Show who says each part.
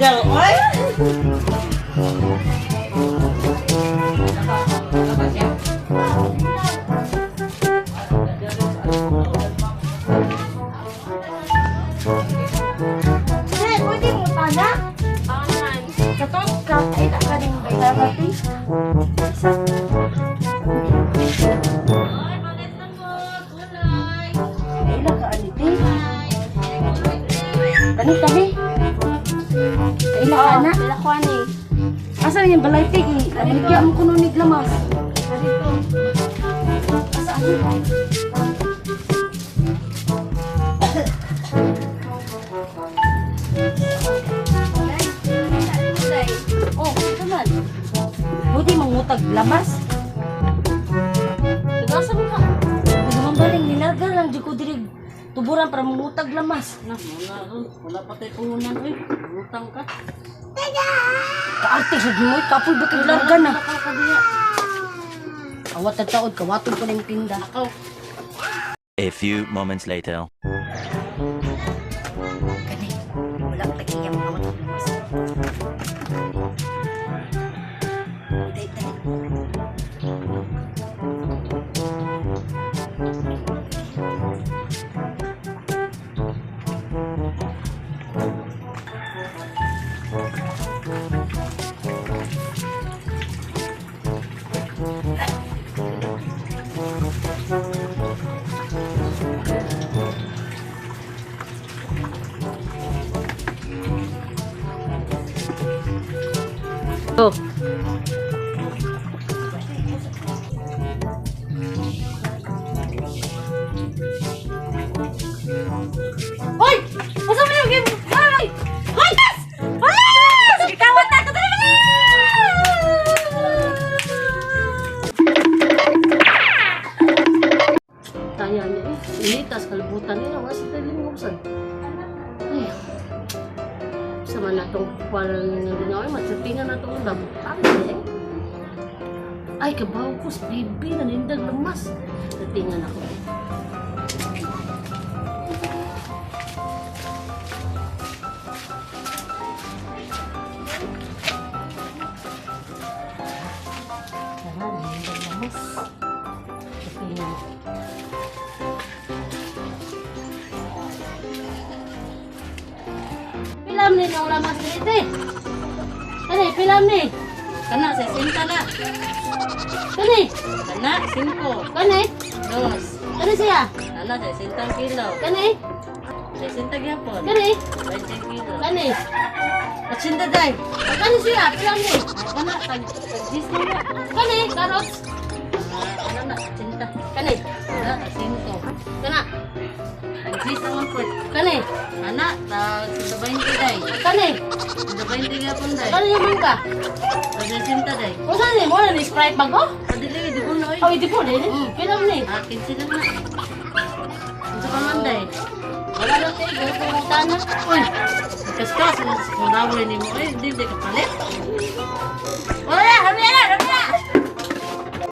Speaker 1: bagal, oy.
Speaker 2: Pwede mo tana? Katong ay nakaling bayan natin. Ilang ka aniti? Kani. Ilang ka na?
Speaker 3: Ilang ko ani.
Speaker 2: Asa yung balay tigi? Aligya mo kuno nig lamas. Asa ani? Oh, ito man. Buti mangutag lamas.
Speaker 3: Nagasa mo ka.
Speaker 2: Nagmambaling nilaga lang di ko dirig tuburan para mangutag lamas.
Speaker 1: Wala pa tayo puhunan, oy. Utang ka.
Speaker 2: Kaarte sa gimoy kapoy ba kay larga na. Awat na taod kawaton ko ning tinda.
Speaker 4: A few moments later.
Speaker 2: Kani wala ko tagiyang awat ng lamas. Dai.
Speaker 3: Oh.
Speaker 2: Hoy! Masa mo yung game? Hoy! Hoy! Alas! Kawatan ko talaga!
Speaker 3: Tanya niya eh. Initas, kalibutan nila. Wala sa tayo limungsan. Ay. Sama na itong parang nangyay. Matsapingan na itong ulam. Ano eh? Ay, kabaw ko sa Bebe. Nanindag lamas. Natingan ako eh. Nanindag lamas. Natingan ako. Pilam ni nang lamas dito eh. Kani, pilam ni.
Speaker 1: Kana, 60 na.
Speaker 3: Kani,
Speaker 1: Kana, 5.
Speaker 3: kani.
Speaker 1: Dos.
Speaker 3: Kani siya.
Speaker 1: Kana, 60 kilo.
Speaker 3: Kani,
Speaker 1: 60 gyapon.
Speaker 3: kani,
Speaker 1: 20 kilo.
Speaker 3: kani.
Speaker 1: Atsinda day.
Speaker 3: Kani siya, pilam ni.
Speaker 1: Kana, tag-10 na.
Speaker 3: Kani, carrots.
Speaker 1: Kana na, atsinda.
Speaker 3: Kani,
Speaker 1: Kana, 5.
Speaker 3: kana.
Speaker 1: Tag-10 naman po.
Speaker 3: Kani,
Speaker 1: Kana, tag-20 day.
Speaker 3: kani.
Speaker 1: 20 gyapon day.
Speaker 3: Kani yung mangga.
Speaker 1: Tag-60 day.
Speaker 3: O saan ni mo na ni Sprite bag ko?
Speaker 1: Padili, di ko na, oy.
Speaker 3: Oh, hindi po din. Pilam ni.
Speaker 1: 15 na na. Ano pa man day?
Speaker 3: Wala na tayo, gawin ko ng tana.
Speaker 1: Uy, kaskas, kung dawin ni mo, eh, hindi ka palit. Wala, kami na,